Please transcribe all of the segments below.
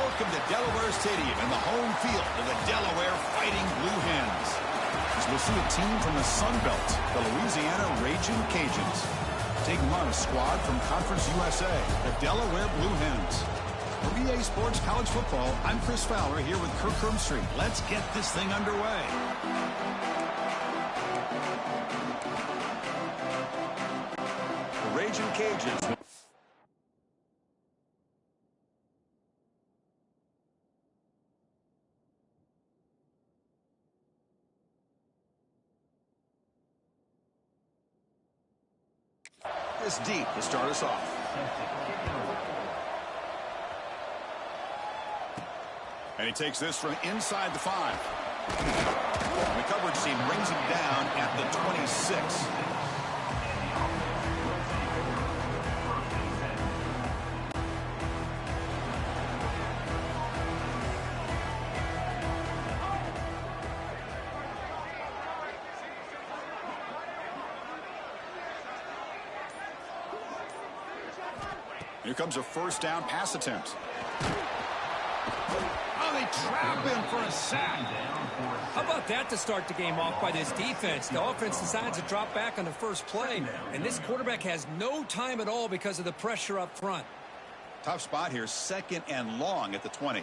Welcome to Delaware Stadium and the home field of the Delaware Fighting Blue Hens. As we'll see a team from the Sun Belt, the Louisiana Raging Cajuns, taking on a squad from Conference USA, the Delaware Blue Hens. For EA Sports College Football, I'm Chris Fowler here with Kirk Herbstreit. Let's get this thing underway. The Raging Cajuns. This deep to start us off. And he takes this from inside the 5. The coverage team brings him down at the 26. Here comes a first down pass attempt. Oh, they trap him for a sack. How about that to start the game off by this defense? The offense decides to drop back on the first play, and this quarterback has no time at all because of the pressure up front. Tough spot here, 2nd and long at the 20.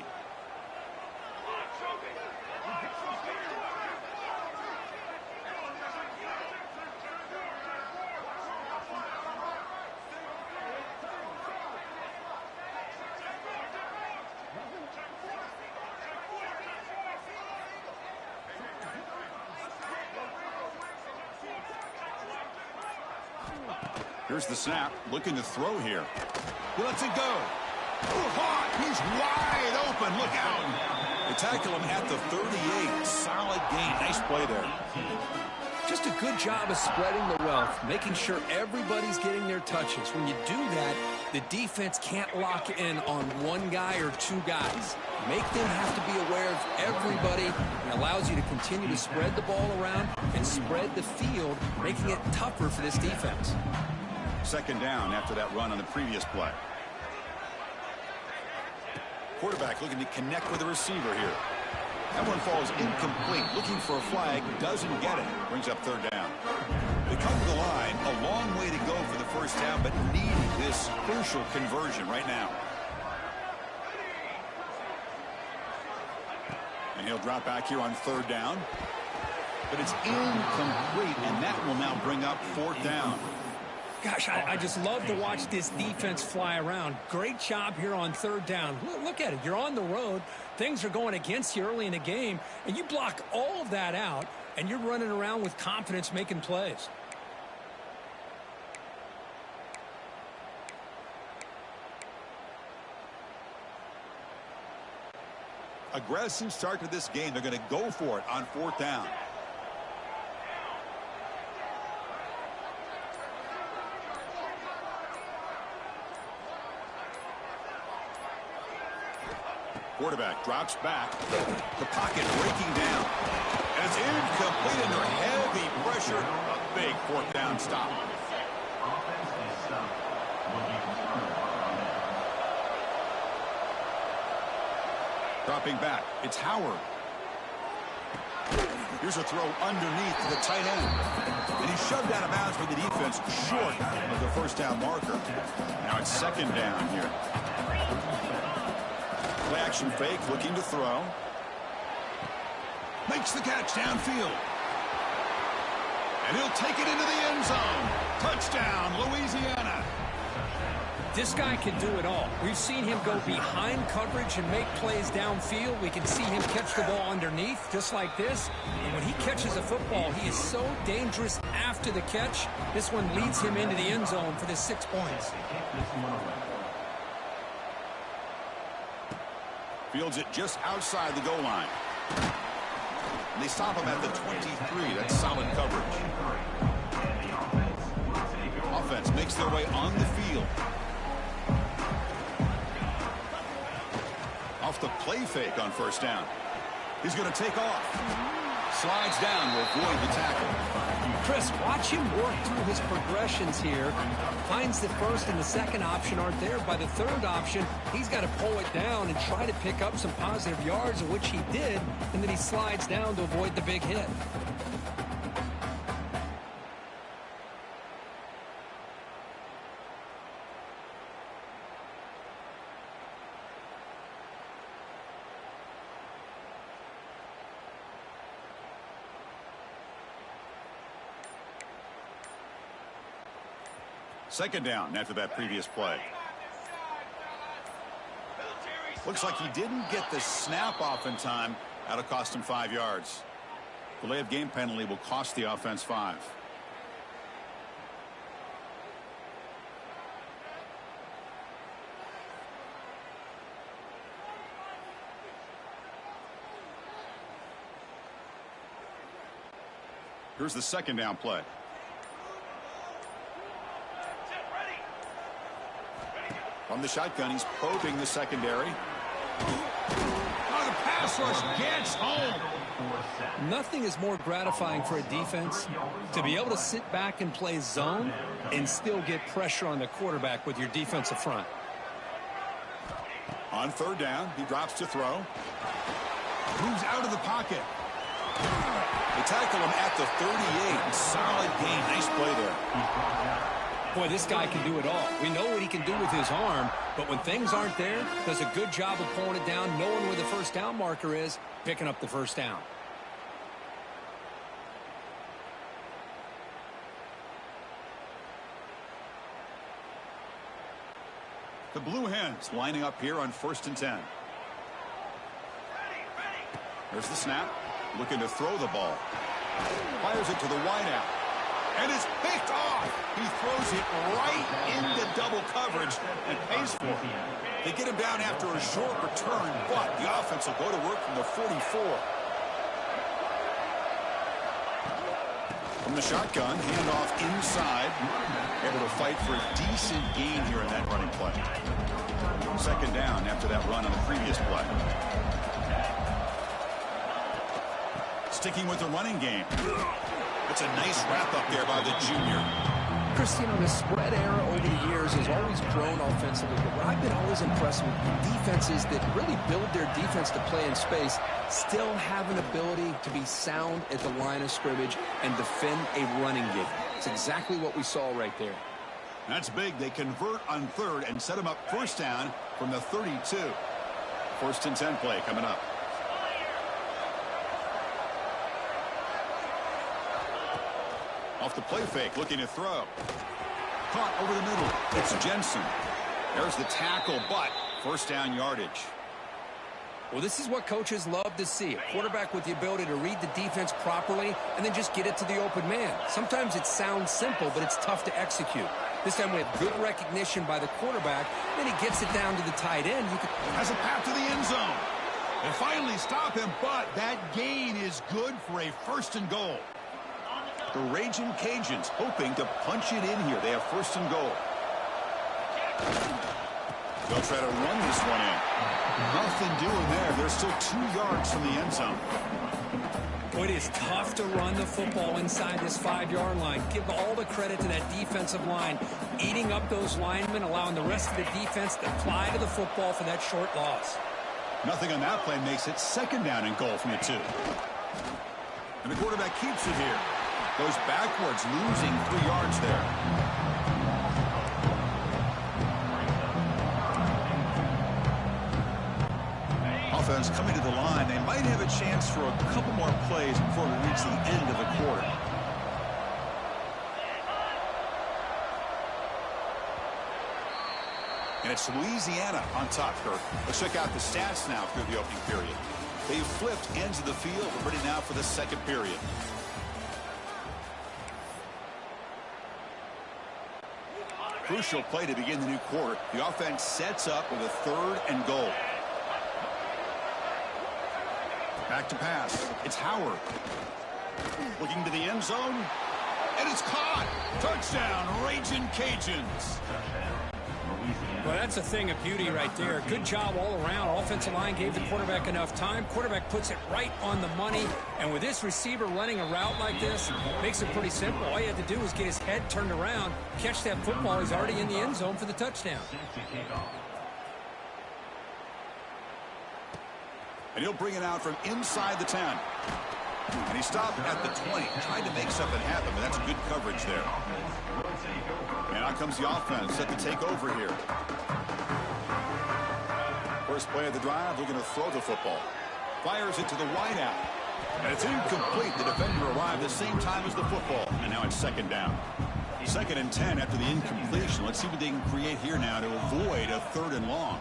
Here's the snap, looking to throw here. He lets it go. He's wide open. Look out. They tackle him at the 38. Solid gain. Nice play there. Just a good job of spreading the wealth, making sure everybody's getting their touches. When you do that, the defense can't lock in on one guy or two guys. Make them have to be aware of everybody. It allows you to continue to spread the ball around and spread the field, making it tougher for this defense. 2nd down after that run on the previous play. Quarterback looking to connect with the receiver here. That one falls incomplete. Looking for a flag, doesn't get it. Brings up 3rd down. They come to the line, a long way to go for the first down, but need this crucial conversion right now. And he'll drop back here on 3rd down. But it's incomplete, and that will now bring up 4th down. Gosh, I just love to watch this defense fly around. Great job here on 3rd down. Look at it. You're on the road. Things are going against you early in the game, and you block all of that out, and you're running around with confidence making plays. Aggressive start to this game. They're going to go for it on 4th down. Quarterback drops back. The pocket breaking down. And it's incomplete under heavy pressure. A big 4th down stop. Dropping back. It's Howard. Here's a throw underneath to the tight end. And he's shoved out of bounds by the defense short of the first down marker. Now it's 2nd down here. Play action fake, looking to throw. Makes the catch downfield. And he'll take it into the end zone. Touchdown, Louisiana. This guy can do it all. We've seen him go behind coverage and make plays downfield. We can see him catch the ball underneath, just like this. And when he catches a football, he is so dangerous after the catch. This one leads him into the end zone for the 6 points. Fields it just outside the goal line. And they stop him at the 23. That's solid coverage. Offense makes their way on the field. Off the play fake on 1st down. He's going to take off. Slides down to avoid the tackle. Chris, watch him work through his progressions here. Finds the first and the second option aren't there. By the third option, he's got to pull it down and try to pick up some positive yards, of which he did, and then he slides down to avoid the big hit. Second down after that previous play. Looks like he didn't get the snap off in time. That'll cost him 5 yards. Delay of game penalty will cost the offense 5. Here's the second down play. From the shotgun, he's probing the secondary. Oh, the pass rush gets home. Nothing is more gratifying for a defense to be able to sit back and play zone and still get pressure on the quarterback with your defensive front. On third down, he drops to throw. Moves out of the pocket. They tackle him at the 38. Solid gain. Nice play there. Boy, this guy can do it all. We know what he can do with his arm, but when things aren't there, does a good job of pulling it down, knowing where the first down marker is, picking up the first down. The Blue Hens lining up here on 1st and 10. There's the snap. Looking to throw the ball. Fires it to the wideout. And it's picked off. He throws it right into double coverage and pays for it. They get him down after a short return, but the offense will go to work from the 44. From the shotgun, handoff inside. Able to fight for a decent gain here in that running play. Second down after that run on the previous play. Sticking with the running game. That's a nice wrap up there by the junior. Chris, you know, the spread era over the years has always grown offensively, but what I've been always impressed with defenses that really build their defense to play in space still have an ability to be sound at the line of scrimmage and defend a running game. It's exactly what we saw right there. That's big. They convert on third and set him up first down from the 32. 1st and 10 play coming up. Off the play fake, looking to throw. Caught over the middle. It's Jensen. There's the tackle, but first down yardage. Well, this is what coaches love to see. A quarterback with the ability to read the defense properly and then just get it to the open man. Sometimes it sounds simple, but it's tough to execute. This time we have good recognition by the quarterback. Then he gets it down to the tight end. Has a path to the end zone. They finally stop him, but that gain is good for a 1st and goal. The Raging Cajuns hoping to punch it in here. They have 1st and goal. They'll try to run this one in. Nothing doing there. They're still 2 yards from the end zone. Boy, it is tough to run the football inside this 5-yard line. Give all the credit to that defensive line, eating up those linemen, allowing the rest of the defense to fly to the football for that short loss. Nothing on that play makes it 2nd down and goal from the 2. And the quarterback keeps it here. Goes backwards, losing 3 yards there. Offense coming to the line. They might have a chance for a couple more plays before we reach the end of the quarter. And it's Louisiana on top, Kirk. Let's check out the stats now through the opening period. They've flipped ends of the field. We're ready now for the second period. Crucial play to begin the new quarter. The offense sets up with a 3rd and goal. Back to pass. It's Howard. Looking to the end zone. And it's caught. Touchdown, Raging Cajuns. Well, that's a thing of beauty right there. Good job all around. Offensive line gave the quarterback enough time. Quarterback puts it right on the money. And with this receiver running a route like this, makes it pretty simple. All you have to do is get his head turned around, catch that football. He's already in the end zone for the touchdown. And he'll bring it out from inside the 10. And he stopped at the 20, trying to make something happen, but that's good coverage there. And out comes the offense, set to take over here. First play of the drive, looking to throw the football. Fires it to the wideout. And it's incomplete. The defender arrived the same time as the football. And now it's second down. 2nd and 10 after the incompletion. Let's see what they can create here now to avoid a 3rd and long.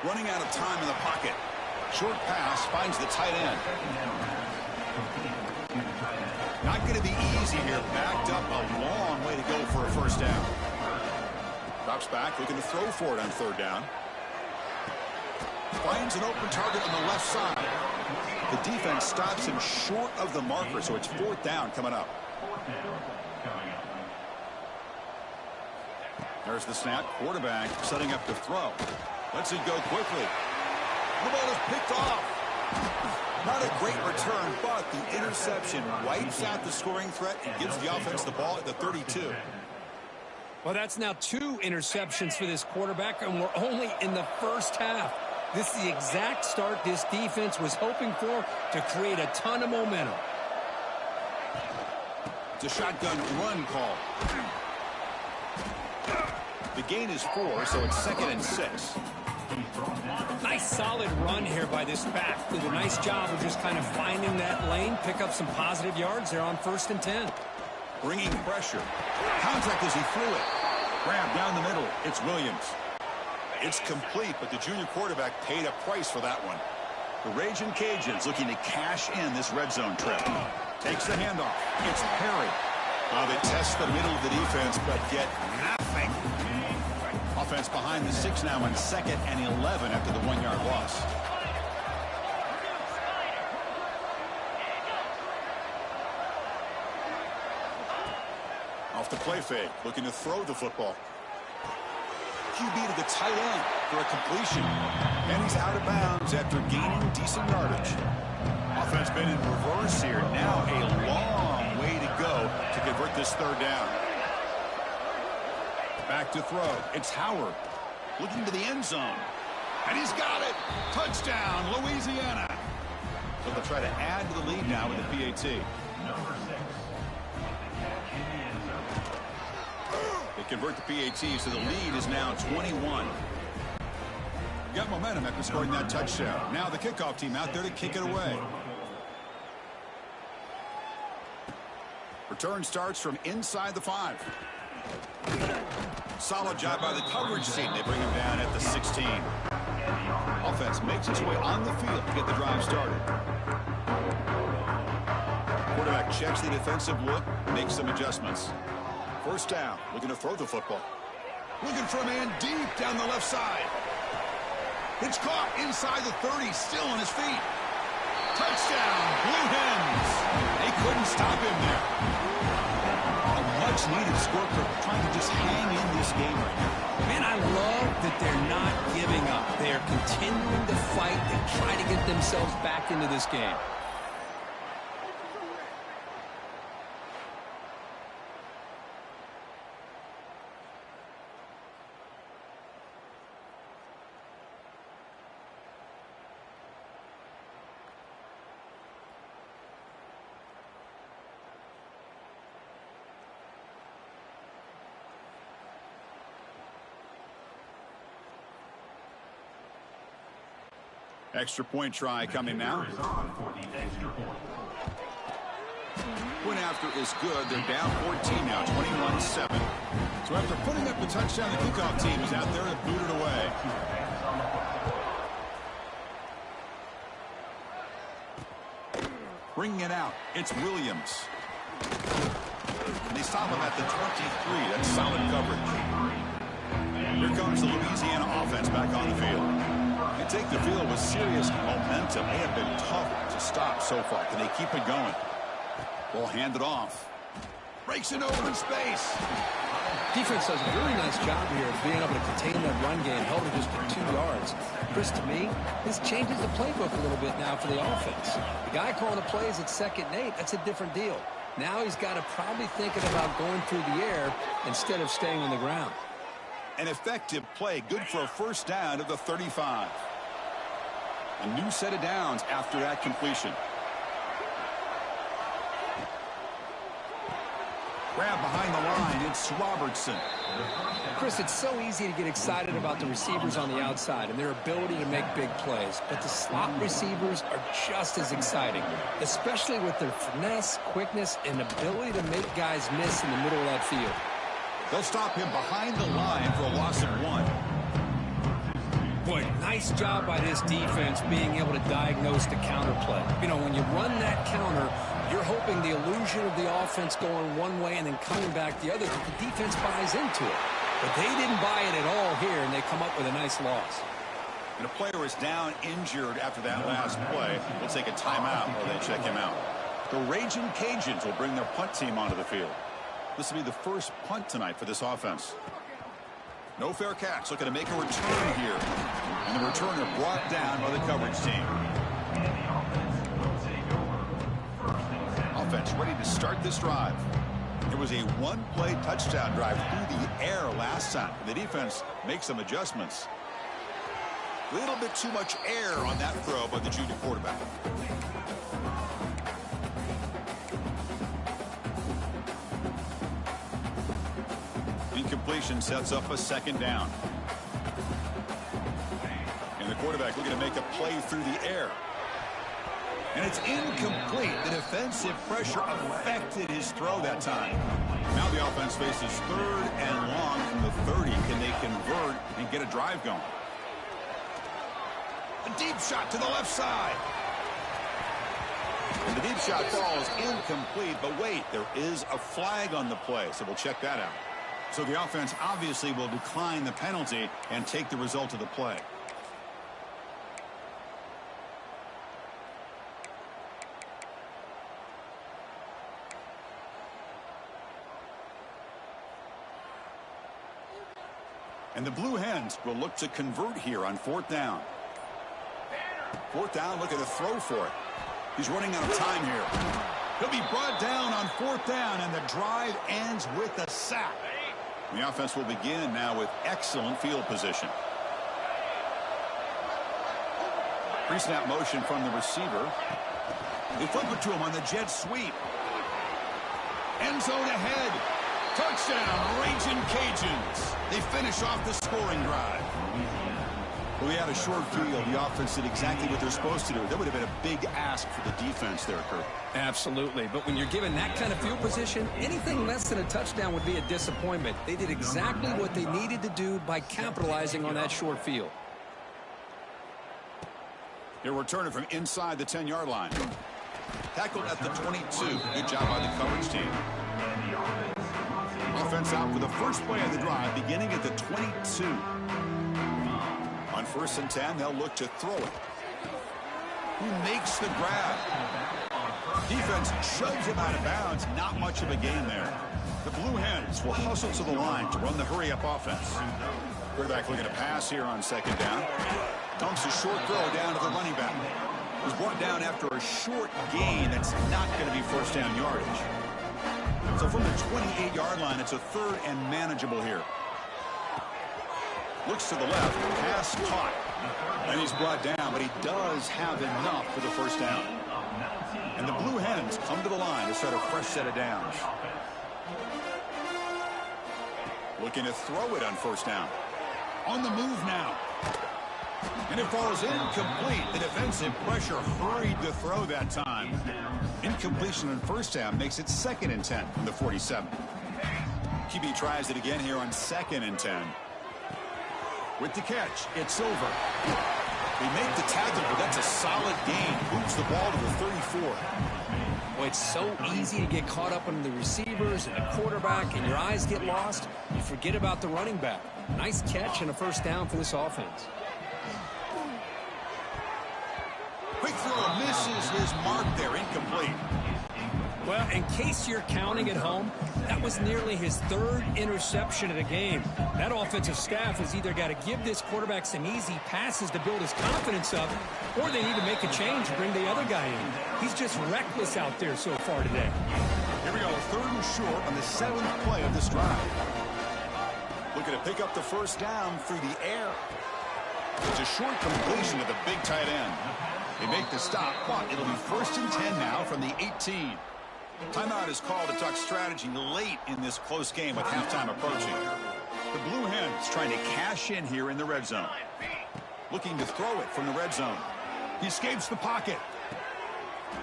Running out of time in the pocket. Short pass finds the tight end. Not going to be easy here. Backed up a long way to go for a first down. Drops back, looking to throw for it on 3rd down. Finds an open target on the left side. The defense stops him short of the marker, so it's 4th down coming up. There's the snap. Quarterback setting up to throw. Lets it go quickly. The ball is picked off. Not a great return, but the interception wipes out the scoring threat and gives the offense the ball at the 32. Well, that's now 2 interceptions for this quarterback, and we're only in the first half. This is the exact start this defense was hoping for to create a ton of momentum. It's a shotgun run call. The gain is 4, so it's 2nd and 6. Nice solid run here by this back. Did a nice job of just kind of finding that lane, pick up some positive yards there on 1st and 10. Bringing pressure. Contact as he threw it. Grab down the middle. It's Williams. It's complete, but the junior quarterback paid a price for that one. The Raging Cajuns looking to cash in this red zone trip. Takes the handoff. It's Perry. They test the middle of the defense, but get nothing. Offense behind the 6 now on 2nd and 11 after the 1-yard loss. Off the play fake, looking to throw the football. QB to the tight end for a completion. And he's out of bounds after gaining decent yardage. Offense been in reverse here. Now a long way to go to convert this 3rd down. Back to throw. It's Howard looking to the end zone. And he's got it. Touchdown, Louisiana. So they'll try to add to the lead now with the PAT. They convert the PAT, so the lead is now 21. Got momentum after scoring that touchdown. Now the kickoff team out there to kick it away. Return starts from inside the 5. Solid job by the coverage team. They bring him down at the 16. Offense makes its way on the field to get the drive started. Quarterback checks the defensive look, makes some adjustments. First down, looking to throw the football. Looking for a man deep down the left side. It's caught inside the 30, still on his feet. Touchdown, Blue Hens. They couldn't stop him there. A much-needed score for trying to just hang in this game right now. Man, I love that they're not giving up. They're continuing to fight and try to get themselves back into this game. Extra point try coming now. Point after is good. They're down 14 now, 21-7. So after putting up the touchdown, the kickoff team is out there to boot it away. Bringing it out, it's Williams. And they stop him at the 23. That's solid coverage. Here comes the Louisiana offense back on the field. They take the field with serious momentum. They have been tough to stop so far. Can they keep it going? Ball handed off. Breaks into open space. Defense does a really nice job here of being able to contain that run game, held it just to 2 yards. Chris, to me, this changes the playbook a little bit now for the offense. The guy calling the plays at 2nd and 8, that's a different deal. Now he's got to probably thinking about going through the air instead of staying on the ground. An effective play, good for a first down of the 35. A new set of downs after that completion. Grab behind the line, it's Robertson. Chris, it's so easy to get excited about the receivers on the outside and their ability to make big plays, but the slot receivers are just as exciting, especially with their finesse, quickness, and ability to make guys miss in the middle of that field. They'll stop him behind the line for a loss of 1. Boy, nice job by this defense being able to diagnose the counter play. You know, when you run that counter, you're hoping the illusion of the offense going one way and then coming back the other, but the defense buys into it. But they didn't buy it at all here, and they come up with a nice loss. And a player is down injured after that last play. We'll take a timeout while they check him out. The Raging Cajuns will bring their punt team onto the field. This will be the first punt tonight for this offense. No fair catch, looking to make a return here. And the returner brought down by the coverage team. Offense ready to start this drive. It was a one-play touchdown drive through the air last time. The defense makes some adjustments. A little bit too much air on that throw by the junior quarterback. Incompletion sets up a 2nd down. And the quarterback looking to make a play through the air. And it's incomplete. The defensive pressure affected his throw that time. Now the offense faces 3rd and long from the 30. Can they convert and get a drive going? A deep shot to the left side. And the deep shot falls incomplete. But wait, there is a flag on the play, so we'll check that out. So the offense obviously will decline the penalty and take the result of the play. And the Blue Hens will look to convert here on 4th down. 4th down, look at the throw for it. He's running out of time here. He'll be brought down on 4th down, and the drive ends with a sack. The offense will begin now with excellent field position. Pre-snap motion from the receiver. They flip it to him on the jet sweep. End zone ahead. Touchdown, Raging Cajuns. They finish off the scoring drive. Well, we had a short field. The offense did exactly what they're supposed to do. That would have been a big ask for the defense there, Kurt. Absolutely. But when you're given that kind of field position, anything less than a touchdown would be a disappointment. They did exactly what they needed to do by capitalizing on that short field. They're returning from inside the 10-yard line. Tackled at the 22. Good job by the coverage team. Offense out for the first play of the drive, beginning at the 22. On 1st and 10, they'll look to throw it. Who makes the grab? Defense shoves him out of bounds. Not much of a gain there. The Blue Hens will hustle to the line to run the hurry-up offense. Quarterback looking to pass here on 2nd down. Dumps a short throw down to the running back. Was brought down after a short gain that's not going to be first down yardage. So from the 28-yard line, it's a 3rd and manageable here. Looks to the left, pass caught. And he's brought down, but he does have enough for the first down. And the Blue Hens come to the line to start a fresh set of downs. Looking to throw it on 1st down. On the move now. And it falls incomplete. The defensive pressure hurried the throw that time. Incompletion on 1st down makes it 2nd and 10 from the 47. QB tries it again here on 2nd and 10. With the catch, it's over. They make the tackle, but that's a solid gain. Moves the ball to the 34. Well, it's so easy to get caught up on the receivers and the quarterback, and your eyes get lost. You forget about the running back. Nice catch and a first down for this offense. Quick throw misses his mark there, incomplete. Well, in case you're counting at home, that was nearly his third interception of the game. That offensive staff has either got to give this quarterback some easy passes to build his confidence up, or they need to make a change and bring the other guy in. He's just reckless out there so far today. Here we go, 3rd and short on the 7th play of this drive. Looking to pick up the first down through the air. It's a short completion to the big tight end. They make the stop, but it'll be 1st and 10 now from the 18. Timeout is called to talk strategy late in this close game with halftime approaching. The Blue Hens trying to cash in here in the red zone. Looking to throw it from the red zone. He escapes the pocket.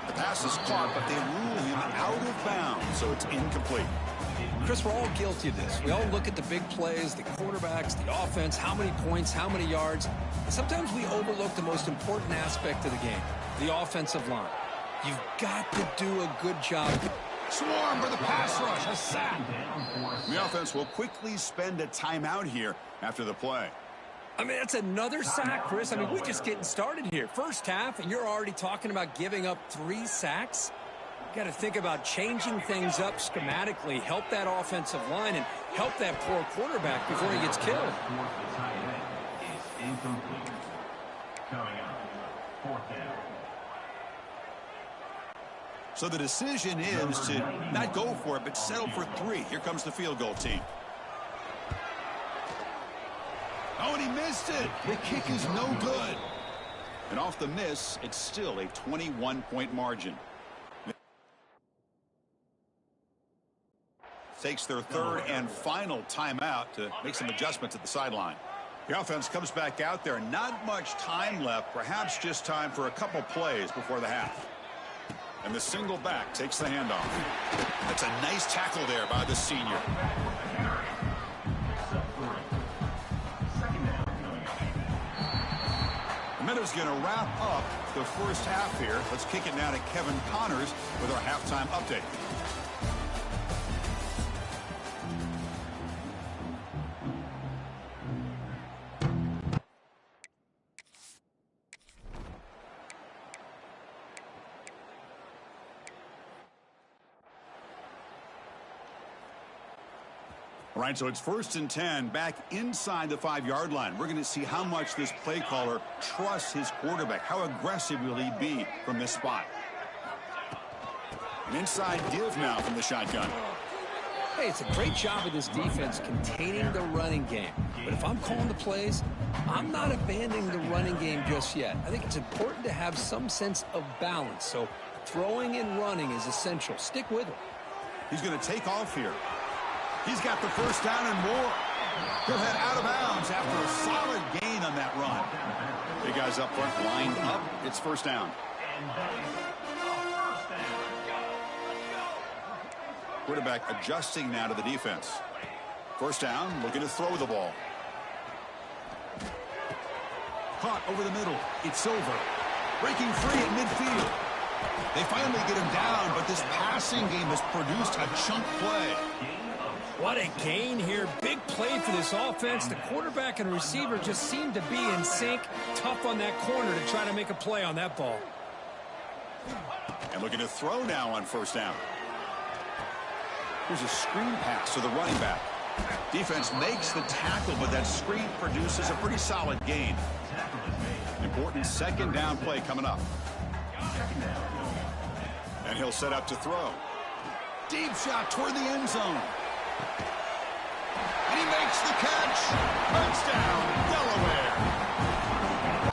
The pass is caught, but they rule him out of bounds, so it's incomplete. Chris, we're all guilty of this. We all look at the big plays, the quarterbacks, the offense, how many points, how many yards. Sometimes we overlook the most important aspect of the game, the offensive line. You've got to do a good job. Swarm for the pass rush, a sack. The offense will quickly spend a timeout here after the play. I mean, that's another sack, Chris. I mean, we're just getting started here. First half, and you're already talking about giving up 3 sacks. You got to think about changing things up schematically, help that offensive line, and help that poor quarterback before he gets killed. So the decision is to not go for it, but settle for 3. Here comes the field goal team. Oh, and he missed it. The kick is no good. And off the miss, it's still a 21-point margin. Takes their 3rd and final timeout to make some adjustments at the sideline. The offense comes back out there. Not much time left. Perhaps just time for a couple plays before the half. And the single back takes the handoff. That's a nice tackle there by the senior. The Meadows going to wrap up the first half here. Let's kick it now to Kevin Connors with our halftime update. All right, so it's 1st and 10 back inside the 5-yard line. We're going to see how much this play caller trusts his quarterback. How aggressive will he be from this spot? An inside give now from the shotgun. Hey, it's a great job of this defense containing the running game. But if I'm calling the plays, I'm not abandoning the running game just yet. I think it's important to have some sense of balance. So throwing and running is essential. Stick with it. He's going to take off here. He's got the first down and more. He'll head out of bounds after a solid gain on that run. Big guys up front lined up. It's first down. Quarterback adjusting now to the defense. First down, looking to throw the ball. Caught over the middle. It's over. Breaking free at midfield. They finally get him down, but this passing game has produced a chunk play. What a gain here. Big play for this offense. The quarterback and receiver just seem to be in sync. Tough on that corner to try to make a play on that ball. And looking to throw now on first down. Here's a screen pass to the running back. Defense makes the tackle, but that screen produces a pretty solid gain. Important 2nd down play coming up. And he'll set up to throw. Deep shot toward the end zone. And he makes the catch. Touchdown, Delaware.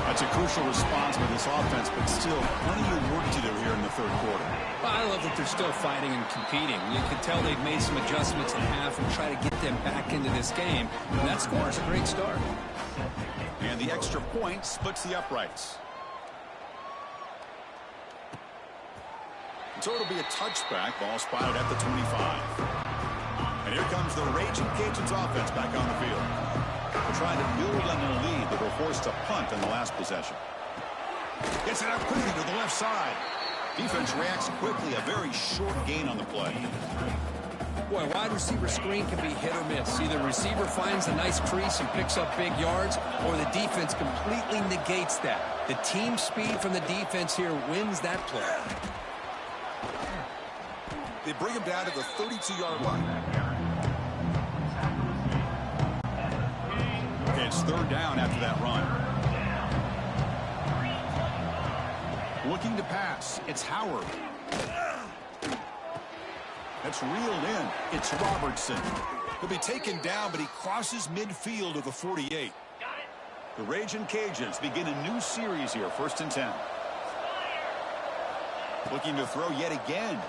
That's a crucial response by this offense, but still plenty of work to do here in the 3rd quarter. Well, I love that they're still fighting and competing. You can tell they've made some adjustments in half and try to get them back into this game. And that score is a great start. And the extra point splits the uprights. So it'll be a touchback. Ball spotted at the 25. And here comes the Raging Cajuns offense back on the field. They're trying to build on their lead that were forced to punt in the last possession. Gets it out quickly to the left side. Defense reacts quickly. A very short gain on the play. Boy, wide receiver screen can be hit or miss. Either receiver finds a nice crease and picks up big yards, or the defense completely negates that. The team speed from the defense here wins that play. They bring him down to the 32-yard line. Okay, it's third down after that run. Looking to pass. It's Howard. That's reeled in. It's Robertson. He'll be taken down, but he crosses midfield of the 48. The Ragin' Cajuns begin a new series here, 1st and 10. Looking to throw yet again.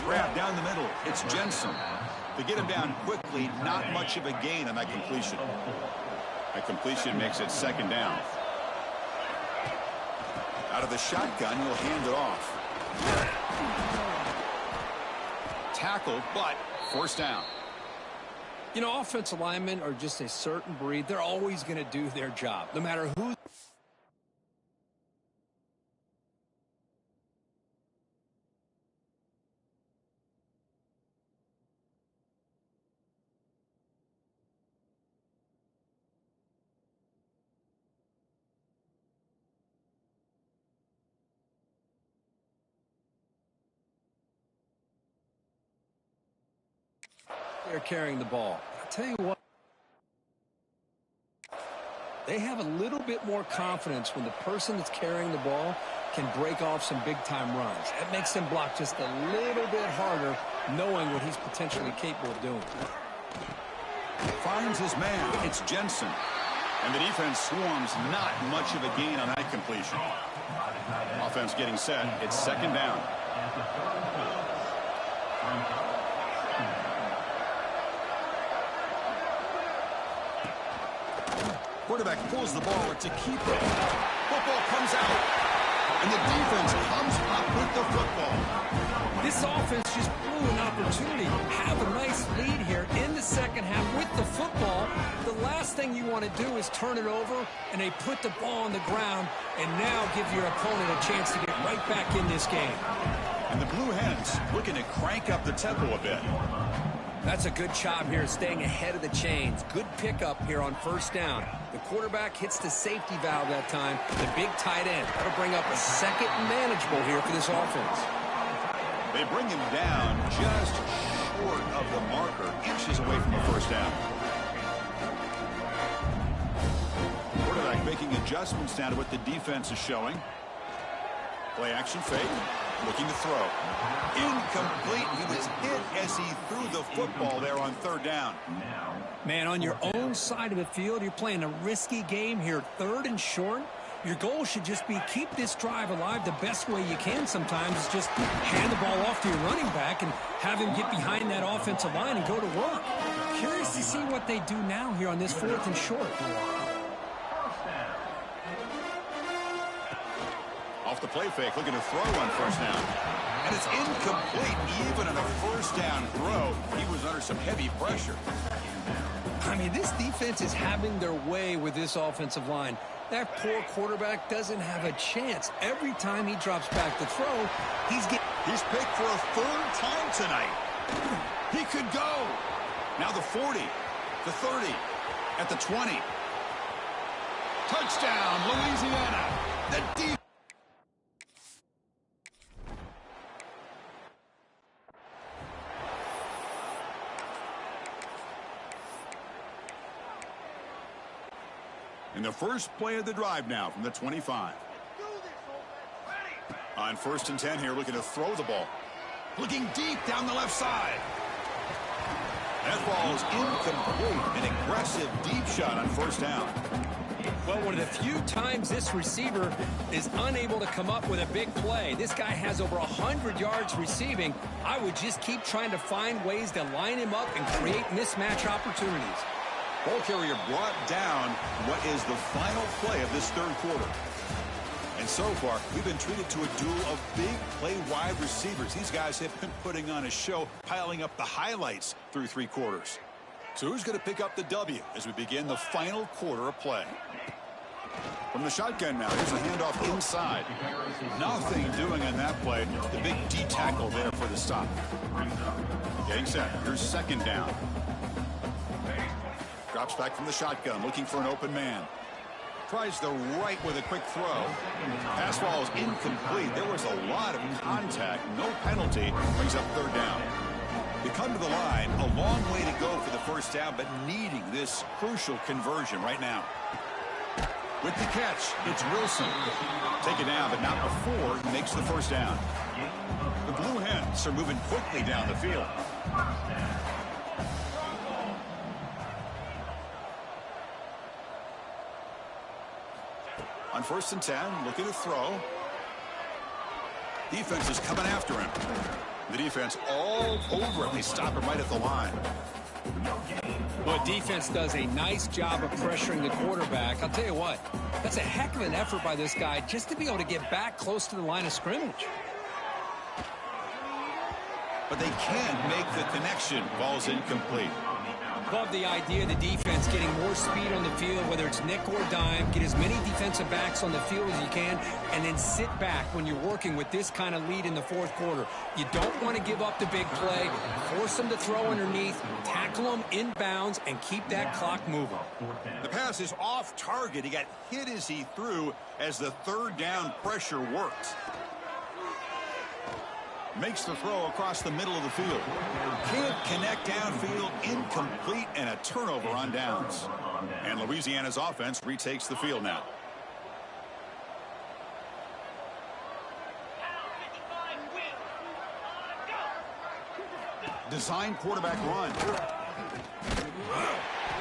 Grab down the middle. It's Jensen. They get him down quickly. Not much of a gain on that completion. That completion makes it 2nd down. Out of the shotgun, he'll hand it off. Tackled, but forced down. You know, offensive linemen are just a certain breed. They're always going to do their job, no matter who. They're carrying the ball. I'll tell you what, they have a little bit more confidence when the person that's carrying the ball can break off some big-time runs. That makes them block just a little bit harder, knowing what he's potentially capable of doing. Finds his man. It's Jensen. And the defense swarms. Not much of a gain on that completion. Offense getting set. It's 2nd down. Quarterback pulls the ball. It's a keeper. Football comes out. And the defense comes up with the football. This offense just blew an opportunity. Have a nice lead here in the 2nd half with the football. The last thing you want to do is turn it over, and they put the ball on the ground and now give your opponent a chance to get right back in this game. And the Blue Hens looking to crank up the tempo a bit. That's a good job here, staying ahead of the chains. Good pickup here on 1st down. The quarterback hits the safety valve that time. The big tight end. That'll bring up a 2nd and manageable here for this offense. They bring him down just short of the marker, inches away from the 1st down. Quarterback making adjustments down to what the defense is showing. Play action fake. Looking to throw. Incomplete. He was hit as he threw the football there on 3rd down. Man, on your own side of the field, you're playing a risky game here. 3rd and short. Your goal should just be keep this drive alive the best way you can sometimes. Is just hand the ball off to your running back and have him get behind that offensive line and go to work. Curious to see what they do now here on this 4th and short. Off the play fake, looking to throw on 1st down. And it's incomplete. Even on a 1st down throw, he was under some heavy pressure. I mean, this defense is having their way with this offensive line. That poor quarterback doesn't have a chance. Every time he drops back to throw, he's picked for a 3rd time tonight. He could go. Now the 40, the 30, at the 20. Touchdown, Louisiana. The defense. In the first play of the drive now from the 25. On 1st and 10 here, looking to throw the ball. Looking deep down the left side. That ball is incomplete. An aggressive deep shot on 1st down. Well, one of the few times this receiver is unable to come up with a big play. This guy has over 100 yards receiving. I would just keep trying to find ways to line him up and create mismatch opportunities. Ball carrier brought down what is the final play of this 3rd quarter. And so far, we've been treated to a duel of big play wide receivers. These guys have been putting on a show, piling up the highlights through 3 quarters. So who's going to pick up the W as we begin the final quarter of play? From the shotgun now, here's a handoff inside. Nothing doing on that play. The big D tackle there for the stop. Getting set. Here's 2nd down. Drops back from the shotgun, looking for an open man. Tries the right with a quick throw. Pass ball is incomplete. There was a lot of contact. No penalty. Brings up third down. They come to the line. A long way to go for the first down, but needing this crucial conversion right now. With the catch, it's Wilson. Take it down, but not before he makes the first down. The Blue Hens are moving quickly down the field. On 1st and 10, looking to throw. Defense is coming after him. The defense all over him. They stop him right at the line. Well, defense does a nice job of pressuring the quarterback. I'll tell you what, that's a heck of an effort by this guy just to be able to get back close to the line of scrimmage. But they can't make the connection. Ball's incomplete. Love the idea of the defense getting more speed on the field, whether it's nickel or dime. Get as many defensive backs on the field as you can, and then sit back when you're working with this kind of lead in the fourth quarter. You don't want to give up the big play. Force them to throw underneath, tackle them inbounds, and keep that clock moving. The pass is off target. He got hit as he threw as the third down pressure worked. Makes the throw across the middle of the field. Can't connect downfield, incomplete, and a turnover on downs. And Louisiana's offense retakes the field now. Design quarterback run.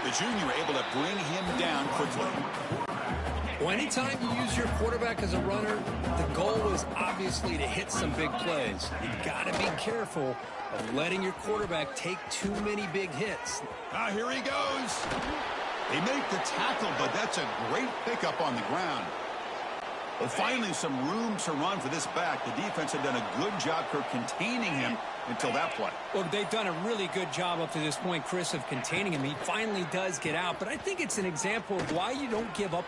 The junior able to bring him down quickly. Well, anytime you use your quarterback as a runner, the goal is obviously to hit some big plays. You've got to be careful of letting your quarterback take too many big hits. Here he goes. They make the tackle, but that's a great pickup on the ground. Well, finally some room to run for this back. The defense had done a good job for containing him until that play. Well, they've done a really good job up to this point, Chris, of containing him. He finally does get out, but I think it's an example of why you don't give up.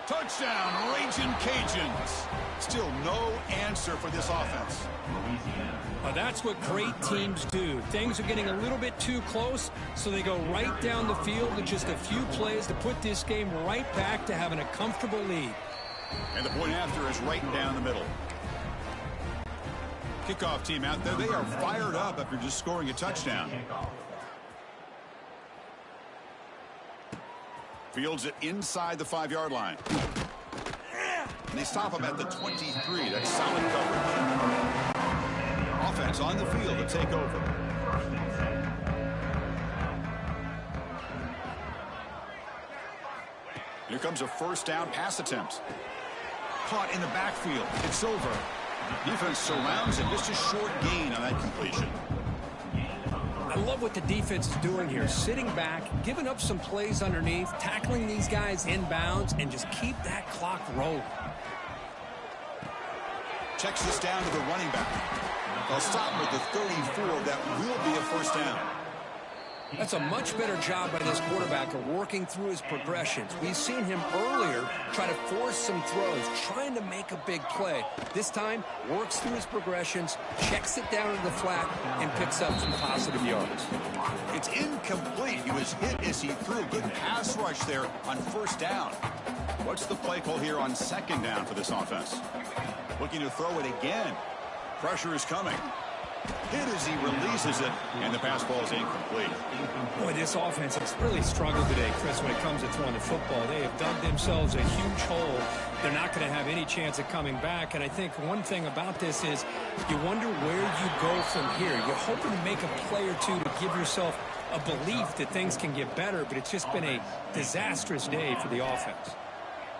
Touchdown, Raging Cajuns. Still no answer for this offense. Well, that's what great teams do. Things are getting a little bit too close, so they go right down the field with just a few plays to put this game right back to having a comfortable lead. And the point after is right down the middle. Kickoff team out there. They are fired up after just scoring a touchdown. Fields it inside the 5-yard line. And they stop him at the 23. That's solid coverage. Offense on the field to take over. Here comes a first down pass attempt. Caught in the backfield. It's over. Defense surrounds him. Just a short gain on that completion. I love what the defense is doing here. Sitting back, giving up some plays underneath, tackling these guys inbounds, and just keep that clock rolling. Checks this down to the running back. They'll stop him at the 34. That will be a first down. That's a much better job by this quarterback of working through his progressions. We've seen him earlier try to force some throws, trying to make a big play. This time, works through his progressions, checks it down to the flat, and picks up some positive yards. It's incomplete. He was hit as he threw. Good pass rush there on first down. What's the play call here on second down for this offense? Looking to throw it again. Pressure is coming. Hit as he releases it, and the pass ball is incomplete. Boy, this offense has really struggled today, Chris, when it comes to throwing the football. They have dug themselves a huge hole. They're not going to have any chance of coming back, and I think one thing about this is you wonder where you go from here. You're hoping to make a play or two to give yourself a belief that things can get better, but it's just been a disastrous day for the offense.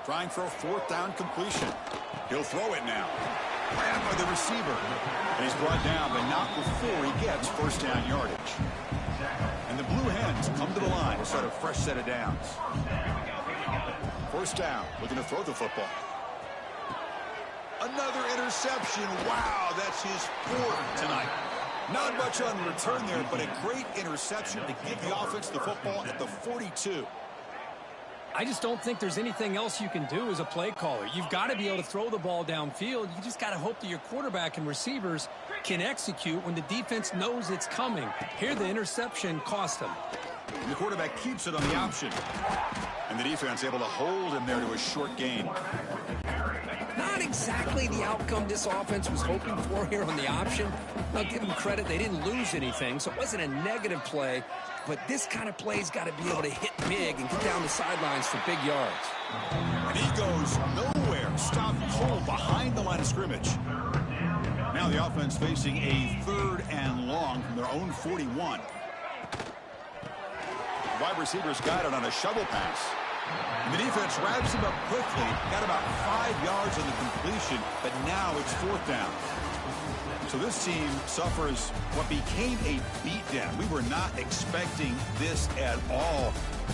Trying for a fourth down completion. He'll throw it now. Grabbed by the receiver. And he's brought down, but not before he gets first down yardage. And the Blue Hens come to the line to start a fresh set of downs. First down, looking to throw the football. Another interception. Wow, that's his fourth tonight. Not much on return there, but a great interception to give the offense the football at the 42. I just don't think there's anything else you can do as a play caller. You've got to be able to throw the ball downfield. You just got to hope that your quarterback and receivers can execute when the defense knows it's coming. Here, the interception cost them. And the quarterback keeps it on the option. And the defense able to hold him there to a short gain. Not exactly the outcome this offense was hoping for here on the option. I'll give them credit. They didn't lose anything, so it wasn't a negative play. But this kind of play's got to be able to hit big and get down the sidelines for big yards. And he goes nowhere. Stopped cold behind the line of scrimmage. Now the offense facing a 3rd and long from their own 41. Wide receivers got it on a shovel pass. And the defense wraps him up quickly. Got about 5 yards on the completion, but now it's 4th down. So this team suffers what became a beatdown. We were not expecting this at all.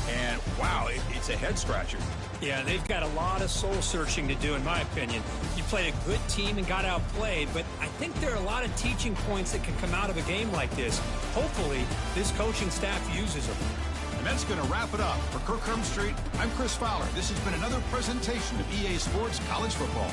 And, wow, it's a head-scratcher. Yeah, they've got a lot of soul-searching to do, in my opinion. You played a good team and got outplayed, but I think there are a lot of teaching points that can come out of a game like this. Hopefully, this coaching staff uses them. And that's going to wrap it up. For Kirk Street, I'm Chris Fowler. This has been another presentation of EA Sports College Football.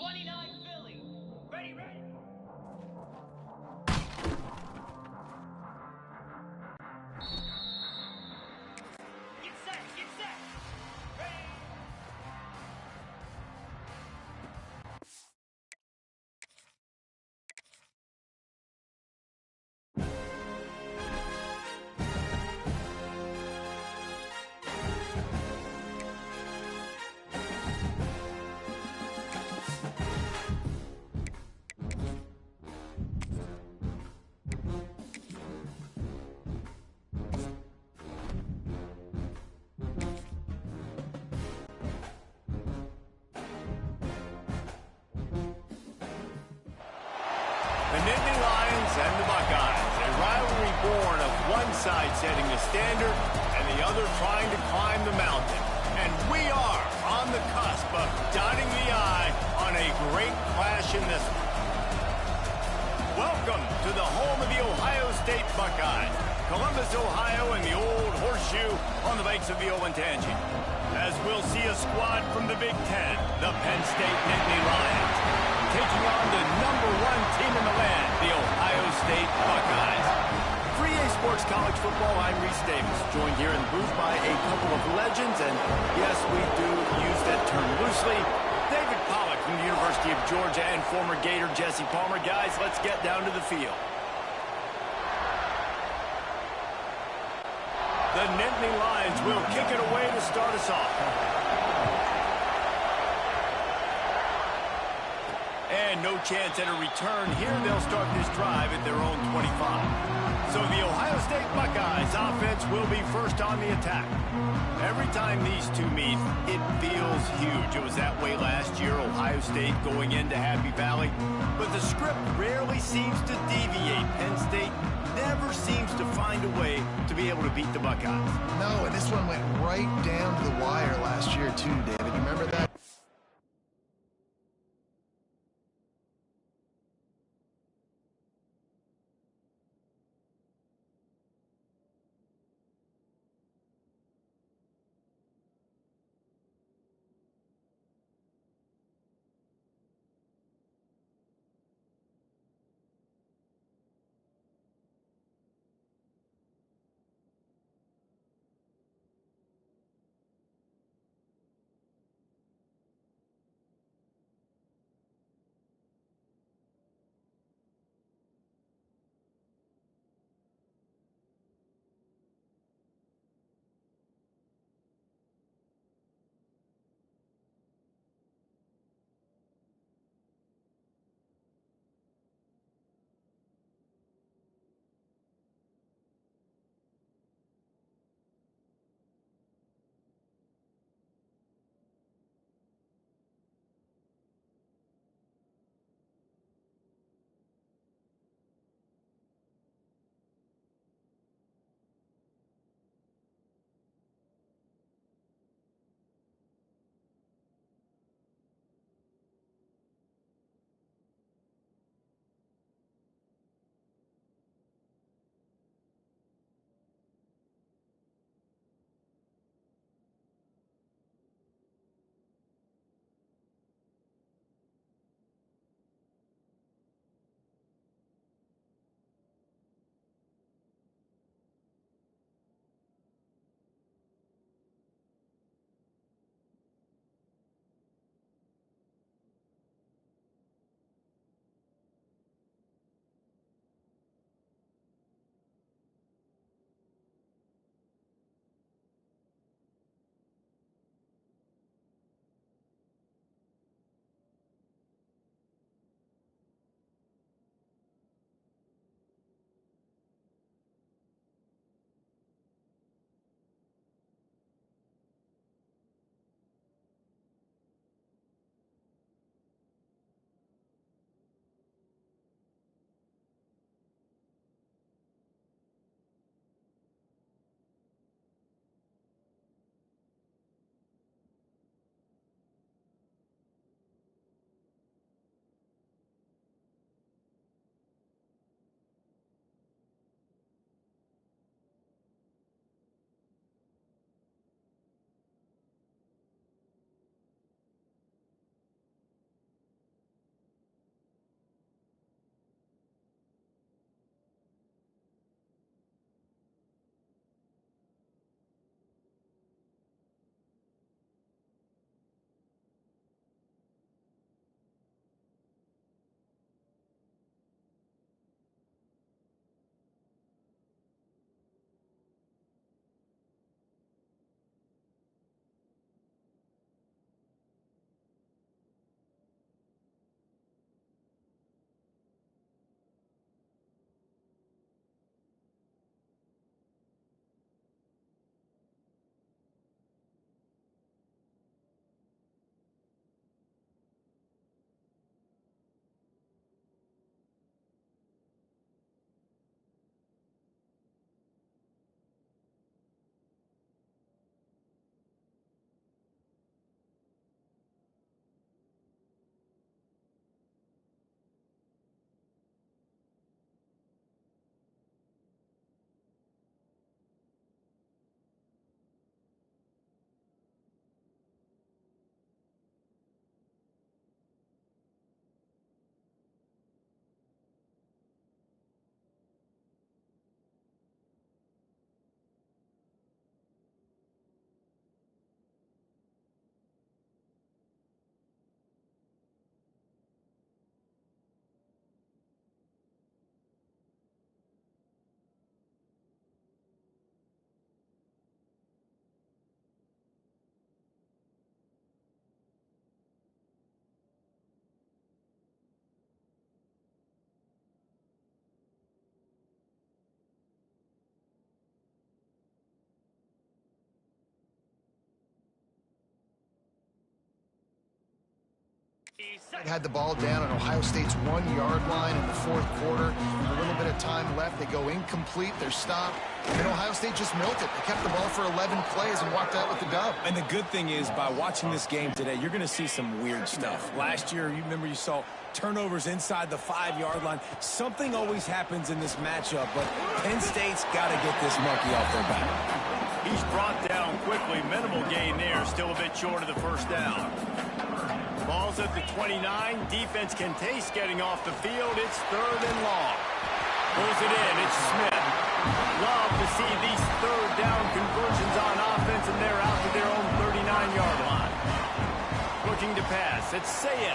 29 Philly. Ready, ready. Get set, get set. Ready. The Nittany Lions and the Buckeyes, a rivalry born of one side setting the standard and the other trying to climb the mountain. And we are on the cusp of dotting the I on a great clash in this one. Welcome to the home of the Ohio State Buckeyes, Columbus, Ohio, and the old horseshoe on the banks of the Olentangy. As we'll see a squad from the Big Ten, the Penn State Nittany Lions, taking on the #1 team in the land, the Ohio State Buckeyes. For EA Sports College Football, I'm Reese Davis, joined here in the booth by a couple of legends, and yes, we do use that term loosely. David Pollack from the University of Georgia and former Gator Jesse Palmer. Guys, let's get down to the field. The Nittany Lions will kick it away to start us off. And no chance at a return here. They'll start this drive at their own 25. So the Ohio State Buckeyes offense will be first on the attack. Every time these two meet, it feels huge. It was that way last year, Ohio State going into Happy Valley. But the script rarely seems to deviate. Penn State never seems to find a way to be able to beat the Buckeyes. No, and this one went right down to the wire last year too, David. You remember that? Had the ball down on Ohio State's 1-yard line in the fourth quarter. A little bit of time left. They go incomplete. They're stopped. And then Ohio State just milked it. They kept the ball for 11 plays and walked out with the dub. And the good thing is, by watching this game today, you're going to see some weird stuff. Last year, you remember you saw turnovers inside the 5-yard line. Something always happens in this matchup, but Penn State's got to get this monkey off their back. He's brought down quickly. Minimal gain there. Still a bit short of the first down. Ball's at the 29. Defense can taste getting off the field. It's 3rd and long. Pulls it in. It's Smith. Love to see these 3rd down conversions on offense, and they're out to their own 39-yard line. Looking to pass. It's Sayet.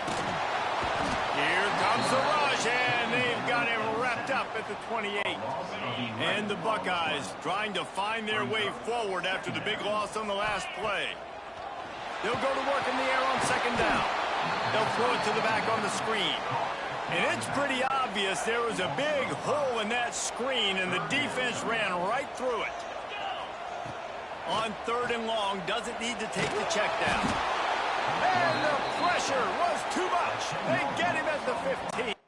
Here comes the rush, and they've got him wrapped up at the 28. And the Buckeyes trying to find their way forward after the big loss on the last play. They'll go to work in the air on 2nd down. They'll throw it to the back on the screen. And it's pretty obvious there was a big hole in that screen, and the defense ran right through it. On 3rd and long, doesn't need to take the check down. And the pressure was too much. They get him at the 15.